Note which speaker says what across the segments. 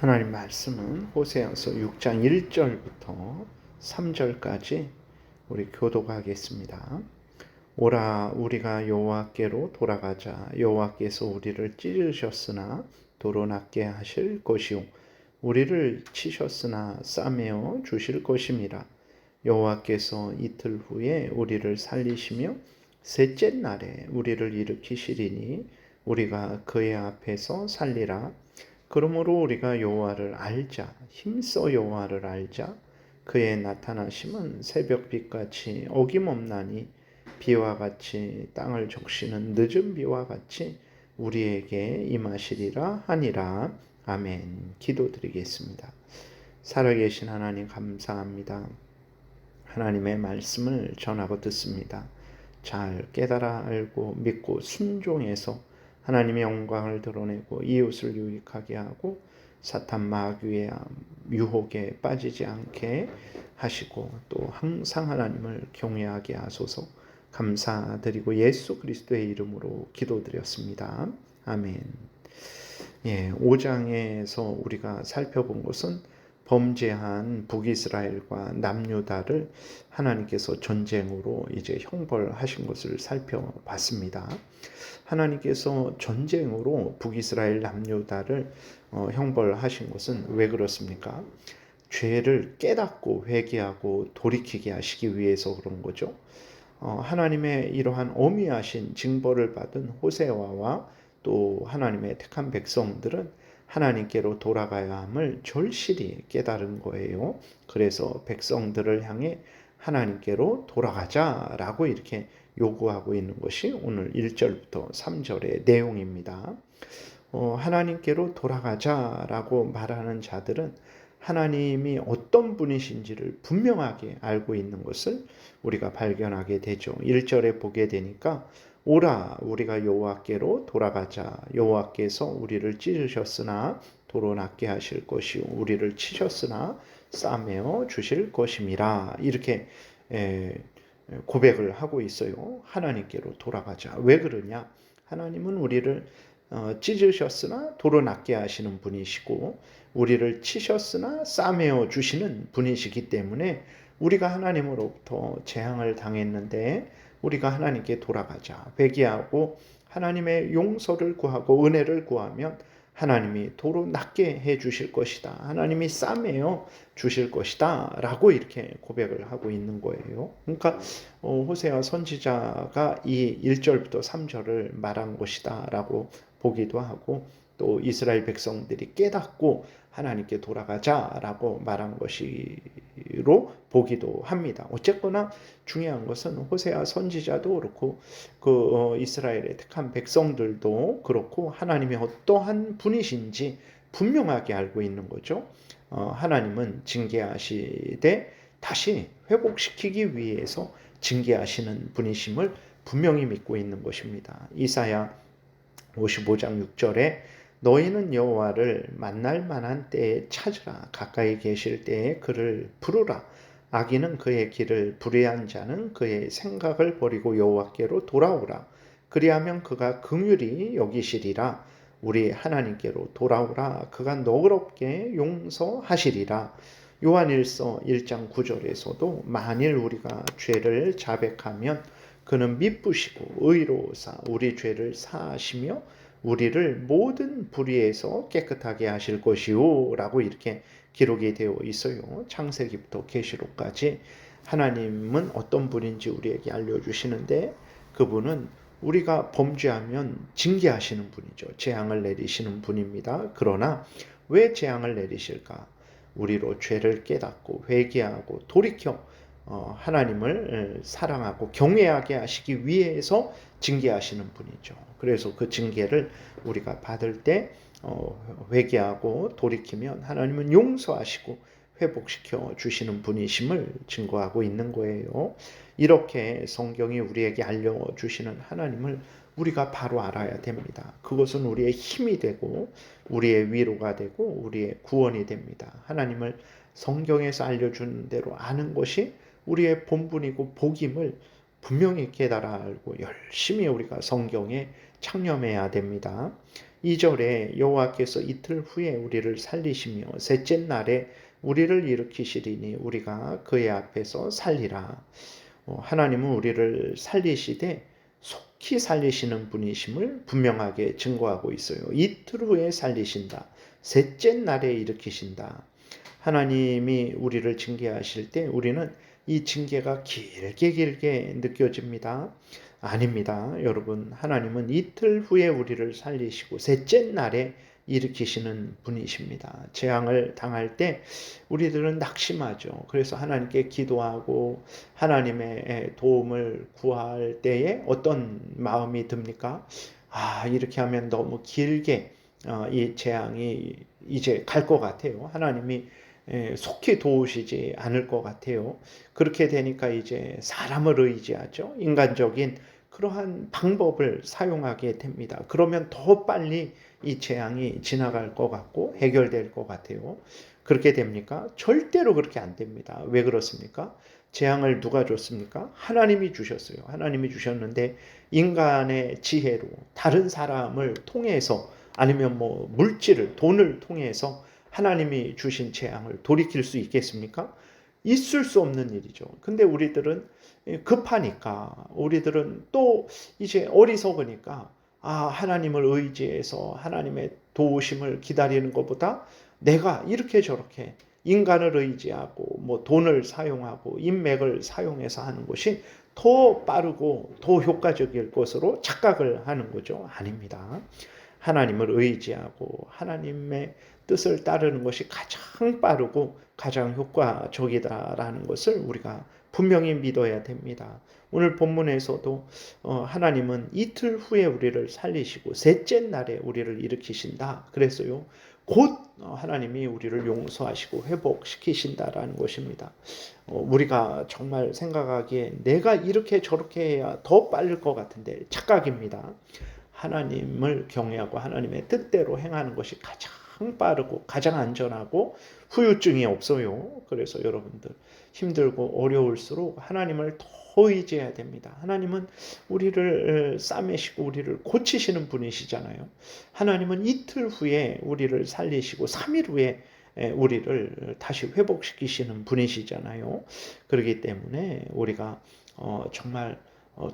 Speaker 1: 하나님 말씀은 호세아서 6장 1절부터 3절까지 우리 교독하겠습니다. 오라 우리가 여호와께로 돌아가자. 여호와께서 우리를 찢으셨으나 도로 낫게 하실 것이요 우리를 치셨으나 싸매어 주실 것임이라. 여호와께서 이틀 후에 우리를 살리시며 셋째 날에 우리를 일으키시리니 우리가 그의 앞에서 살리라. 그러므로 우리가 여호와를 알자. 힘써 여호와를 알자. 그의 나타나심은 새벽빛같이 어김없나니 비와 같이 땅을 적시는 늦은 비와 같이 우리에게 임하시리라 하니라. 아멘. 기도드리겠습니다. 살아계신 하나님 감사합니다. 하나님의 말씀을 전하고 듣습니다. 잘 깨달아 알고 믿고 순종해서 하나님의 영광을 드러내고 이웃을 유익하게 하고 사탄 마귀의 유혹에 빠지지 않게 하시고 또 항상 하나님을 경외하게 하소서. 감사드리고 예수 그리스도의 이름으로 기도드렸습니다. 아멘. 5장에서 우리가 살펴본 것은 범죄한 북이스라엘과 남유다를 하나님께서 전쟁으로 이제 형벌하신 것을 살펴봤습니다. 하나님께서 전쟁으로 북이스라엘 남유다를 형벌하신 것은 왜 그렇습니까? 죄를 깨닫고 회개하고 돌이키게 하시기 위해서 그런 거죠. 하나님의 이러한 어미하신 징벌을 받은 호세아와 또 하나님의 택한 백성들은 하나님께로 돌아가야 함을 절실히 깨달은 거예요. 그래서 백성들을 향해 하나님께로 돌아가자라고 이렇게 요구하고 있는 것이 오늘 1절부터 3절의 내용입니다. 하나님께로 돌아가자라고 말하는 자들은 하나님이 어떤 분이신지를 분명하게 알고 있는 것을 우리가 발견하게 되죠. 1절에 보게 되니까 오라 우리가 여호와께로 돌아가자. 여호와께서 우리를 찢으셨으나 도로 낫게 하실 것이요 우리를 치셨으나 싸매어 주실 것임이라. 이렇게 고백을 하고 있어요. 하나님께로 돌아가자. 왜 그러냐? 하나님은 우리를 찢으셨으나 도로 낫게 하시는 분이시고 우리를 치셨으나 싸매어 주시는 분이시기 때문에 우리가 하나님으로부터 재앙을 당했는데 우리가 하나님께 돌아가자. 회개하고 하나님의 용서를 구하고 은혜를 구하면 하나님이 도로 낫게 해 주실 것이다. 하나님이 싸매어 주실 것이다. 라고 이렇게 고백을 하고 있는 거예요. 그러니까 호세아 선지자가 이 1절부터 3절을 말한 것이다. 라고 보기도 하고 또 이스라엘 백성들이 깨닫고 하나님께 돌아가자라고 말한 것으로 보기도 합니다. 어쨌거나 중요한 것은 호세아 선지자도 그렇고 이스라엘의 택한 백성들도 그렇고 하나님이 어떠한 분이신지 분명하게 알고 있는 거죠. 하나님은 징계하시되 다시 회복시키기 위해서 징계하시는 분이심을 분명히 믿고 있는 것입니다. 이사야 55장 6절에 너희는 여호와를 만날 만한 때에 찾으라. 가까이 계실 때에 그를 부르라. 악인은 그의 길을 불의한 자는 그의 생각을 버리고 여호와께로 돌아오라. 그리하면 그가 긍휼히 여기시리라. 우리 하나님께로 돌아오라. 그가 너그럽게 용서하시리라. 요한일서 1장 9절에서도 만일 우리가 죄를 자백하면 그는 미쁘시고 의로우사 우리 죄를 사하시며 우리를 모든 불의에서 깨끗하게 하실 것이요 라고 이렇게 기록이 되어 있어요. 창세기부터 계시록까지 하나님은 어떤 분인지 우리에게 알려주시는데 그분은 우리가 범죄하면 징계하시는 분이죠. 재앙을 내리시는 분입니다. 그러나 왜 재앙을 내리실까? 우리로 죄를 깨닫고 회개하고 돌이켜 하나님을 사랑하고 경외하게 하시기 위해서 징계하시는 분이죠. 그래서 그 징계를 우리가 받을 때 회개하고 돌이키면 하나님은 용서하시고 회복시켜 주시는 분이심을 증거하고 있는 거예요. 이렇게 성경이 우리에게 알려주시는 하나님을 우리가 바로 알아야 됩니다. 그것은 우리의 힘이 되고 우리의 위로가 되고 우리의 구원이 됩니다. 하나님을 성경에서 알려주는 대로 아는 것이 우리의 본분이고 복임을 분명히 깨달아 알고 열심히 우리가 성경에 창념해야 됩니다. 2절에 여호와께서 이틀 후에 우리를 살리시며 셋째 날에 우리를 일으키시리니 우리가 그의 앞에서 살리라. 하나님은 우리를 살리시되 속히 살리시는 분이심을 분명하게 증거하고 있어요. 이틀 후에 살리신다. 셋째 날에 일으키신다. 하나님이 우리를 징계하실 때 우리는 이 징계가 길게 느껴집니다. 아닙니다. 여러분, 하나님은 이틀 후에 우리를 살리시고 셋째 날에 일으키시는 분이십니다. 재앙을 당할 때 우리들은 낙심하죠. 그래서 하나님께 기도하고 하나님의 도움을 구할 때에 어떤 마음이 듭니까? 이렇게 하면 너무 길게 이 재앙이 이제 갈 것 같아요. 하나님이 속히 도우시지 않을 것 같아요. 그렇게 되니까 이제 사람을 의지하죠. 인간적인 그러한 방법을 사용하게 됩니다. 그러면 더 빨리 이 재앙이 지나갈 것 같고 해결될 것 같아요. 그렇게 됩니까? 절대로 그렇게 안 됩니다. 왜 그렇습니까? 재앙을 누가 줬습니까? 하나님이 주셨어요. 하나님이 주셨는데 인간의 지혜로 다른 사람을 통해서 아니면 뭐 물질을 돈을 통해서 하나님이 주신 재앙을 돌이킬 수 있겠습니까? 있을 수 없는 일이죠. 근데 우리들은 급하니까 우리들은 또 이제 어리석으니까 하나님을 의지해서 하나님의 도우심을 기다리는 것보다 내가 이렇게 저렇게 인간을 의지하고 뭐 돈을 사용하고 인맥을 사용해서 하는 것이 더 빠르고 더 효과적일 것으로 착각을 하는 거죠. 아닙니다. 하나님을 의지하고 하나님의 뜻을 따르는 것이 가장 빠르고 가장 효과적이다라는 것을 우리가 분명히 믿어야 됩니다. 오늘 본문에서도 하나님은 이틀 후에 우리를 살리시고 셋째 날에 우리를 일으키신다 그랬어요. 곧 하나님이 우리를 용서하시고 회복시키신다라는 것입니다. 우리가 정말 생각하기에 내가 이렇게 저렇게 해야 더 빠를 것 같은데 착각입니다. 하나님을 경외하고 하나님의 뜻대로 행하는 것이 가장 빠르고 가장 안전하고 후유증이 없어요. 그래서 여러분들 힘들고 어려울수록 하나님을 더 의지해야 됩니다. 하나님은 우리를 싸매시고 우리를 고치시는 분이시잖아요. 하나님은 이틀 후에 우리를 살리시고 3일 후에 우리를 다시 회복시키시는 분이시잖아요. 그렇기 때문에 우리가 정말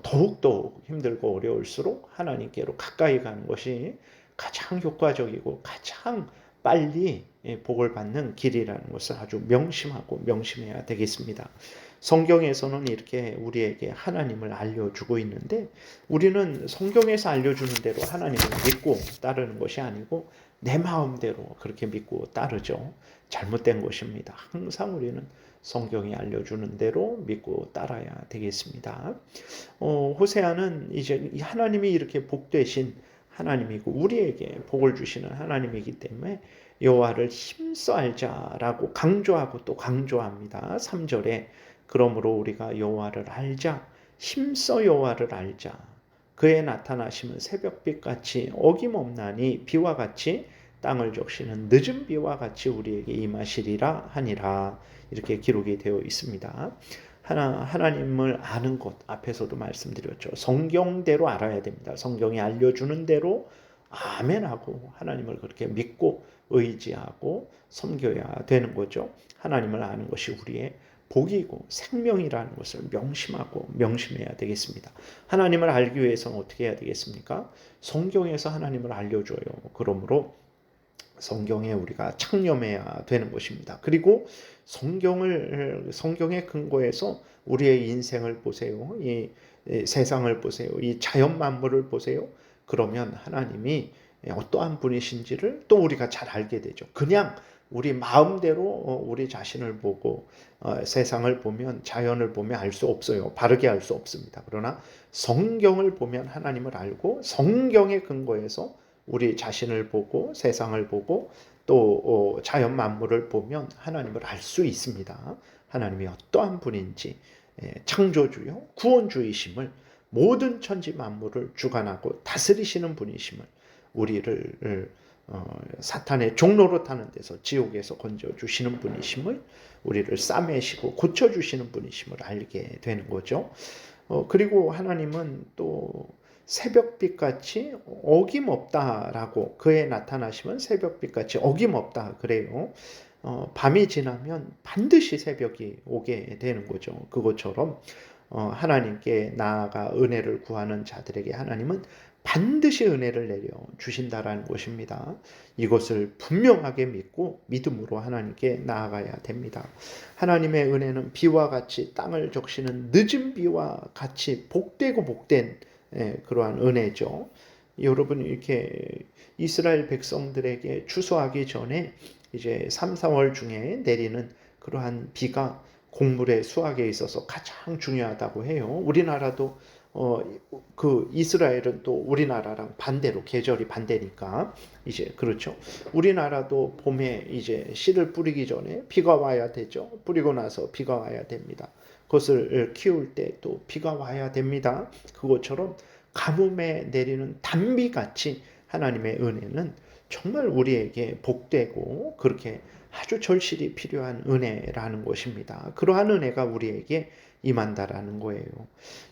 Speaker 1: 더욱더 힘들고 어려울수록 하나님께로 가까이 가는 것이 가장 효과적이고 가장 빨리 복을 받는 길이라는 것을 아주 명심하고 명심해야 되겠습니다. 성경에서는 이렇게 우리에게 하나님을 알려주고 있는데 우리는 성경에서 알려주는 대로 하나님을 믿고 따르는 것이 아니고 내 마음대로 그렇게 믿고 따르죠. 잘못된 것입니다. 항상 우리는 성경이 알려주는 대로 믿고 따라야 되겠습니다. 호세아는 이제 하나님이 이렇게 복되신 하나님이고 우리에게 복을 주시는 하나님이기 때문에 여호와를 힘써 알자라고 강조하고 또 강조합니다. 3절에 그러므로 우리가 여호와를 알자 힘써 여호와를 알자 그의 나타나심은 새벽빛같이 어김없나니 비와 같이 땅을 적시는 늦은 비와 같이 우리에게 임하시리라 하니라 이렇게 기록이 되어 있습니다. 하나님을 아는 것 앞에서도 말씀드렸죠. 성경대로 알아야 됩니다. 성경이 알려주는 대로 아멘하고 하나님을 그렇게 믿고 의지하고 섬겨야 되는 거죠. 하나님을 아는 것이 우리의 복이고 생명이라는 것을 명심하고 명심해야 되겠습니다. 하나님을 알기 위해서는 어떻게 해야 되겠습니까? 성경에서 하나님을 알려줘요. 그러므로 성경에 우리가 창념해야 되는 것입니다. 그리고 성경의 근거에서 우리의 인생을 보세요. 이 세상을 보세요. 이 자연 만물을 보세요. 그러면 하나님이 어떠한 분이신지를 또 우리가 잘 알게 되죠. 그냥 우리 마음대로 우리 자신을 보고 세상을 보면 자연을 보면 알 수 없어요. 바르게 알 수 없습니다. 그러나 성경을 보면 하나님을 알고 성경의 근거에서 우리 자신을 보고 세상을 보고 또 자연 만물을 보면 하나님을 알 수 있습니다. 하나님이 어떠한 분인지 창조주요 구원주이심을 모든 천지 만물을 주관하고 다스리시는 분이심을 우리를 사탄의 종로로 타는 데서 지옥에서 건져주시는 분이심을 우리를 싸매시고 고쳐주시는 분이심을 알게 되는 거죠. 그리고 하나님은 또 새벽빛같이 어김없다라고 그에 나타나시면 새벽빛같이 어김없다 그래요. 밤이 지나면 반드시 새벽이 오게 되는 거죠. 그것처럼 하나님께 나아가 은혜를 구하는 자들에게 하나님은 반드시 은혜를 내려 주신다라는 것입니다. 이것을 분명하게 믿고 믿음으로 하나님께 나아가야 됩니다. 하나님의 은혜는 비와 같이 땅을 적시는 늦은 비와 같이 복되고 복된 그러한 은혜죠. 여러분 이렇게 이스라엘 백성들에게 추수하기 전에 이제 3, 4월 중에 내리는 그러한 비가 곡물의 수확에 있어서 가장 중요하다고 해요. 우리나라도 그 이스라엘은 또 우리나라랑 반대로 계절이 반대니까 이제 그렇죠. 우리나라도 봄에 이제 씨를 뿌리기 전에 비가 와야 되죠. 뿌리고 나서 비가 와야 됩니다. 그것을 키울 때 또 비가 와야 됩니다. 그것처럼 가뭄에 내리는 단비같이 하나님의 은혜는 정말 우리에게 복되고 그렇게 아주 절실히 필요한 은혜라는 것입니다. 그러한 은혜가 우리에게 임한다라는 거예요.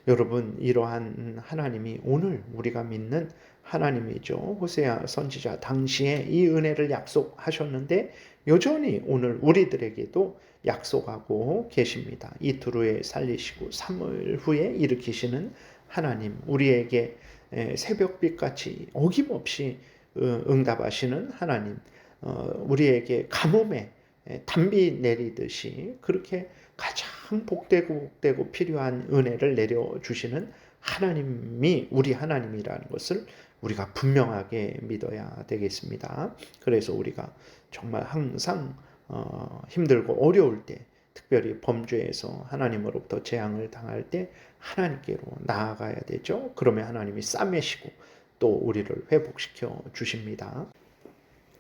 Speaker 1: 여러분 이러한 하나님이 오늘 우리가 믿는 하나님이죠. 호세아 선지자 당시에 이 은혜를 약속하셨는데 여전히 오늘 우리들에게도 약속하고 계십니다. 이틀 후에 살리시고 3일 후에 일으키시는 하나님, 우리에게 새벽빛같이 어김없이 응답하시는 하나님, 우리에게 가뭄에 단비 내리듯이 그렇게 가장 복되고 필요한 은혜를 내려주시는 하나님이 우리 하나님이라는 것을 우리가 분명하게 믿어야 되겠습니다. 그래서 우리가 정말 항상 힘들고 어려울 때, 특별히 범죄에서 하나님으로부터 재앙을 당할 때 하나님께로 나아가야 되죠. 그러면 하나님이 싸매시고 또 우리를 회복시켜 주십니다.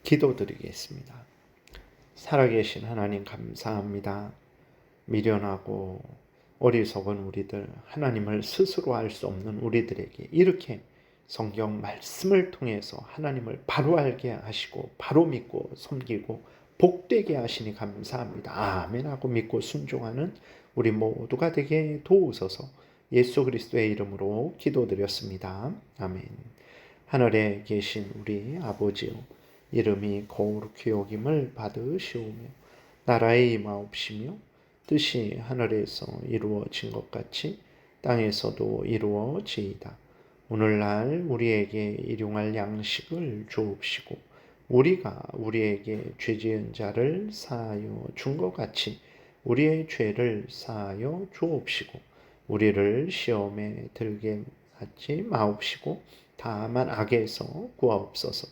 Speaker 1: 기도드리겠습니다. 살아계신 하나님 감사합니다. 미련하고 어리석은 우리들, 하나님을 스스로 알 수 없는 우리들에게 이렇게 성경 말씀을 통해서 하나님을 바로 알게 하시고 바로 믿고 섬기고 복되게 하시니 감사합니다. 아멘 하고 믿고 순종하는 우리 모두가 되게 도우소서. 예수 그리스도의 이름으로 기도드렸습니다. 아멘. 하늘에 계신 우리 아버지요, 이름이 거룩히 여김을 받으시오며 나라의 임하옵시며 뜻이 하늘에서 이루어진 것 같이 땅에서도 이루어지이다. 오늘날 우리에게 일용할 양식을 주옵시고 우리가 우리에게 죄지은 자를 사하여 준 것 같이 우리의 죄를 사하여 주옵시고 우리를 시험에 들게 하지 마옵시고 다만 악에서 구하옵소서.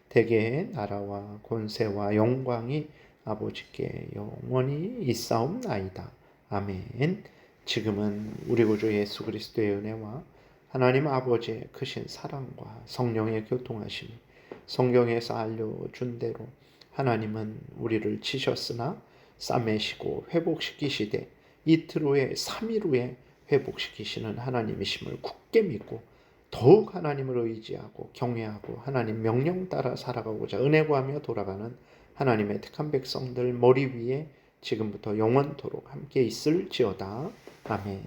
Speaker 1: 대개의 나라와 권세와 영광이 아버지께 영원히 있사옵나이다. 아멘. 지금은 우리 구주 예수 그리스도의 은혜와 하나님 아버지의 크신 사랑과 성령의 교통하심이 성경에서 알려준 대로 하나님은 우리를 치셨으나 싸매시고 회복시키시되 이틀 후에 3일 후에 회복시키시는 하나님이심을 굳게 믿고 더욱 하나님을 의지하고 경외하고 하나님 명령 따라 살아가고자 은혜 구하며 돌아가는 하나님의 택한 백성들 머리 위에 지금부터 영원토록 함께 있을지어다. 아멘.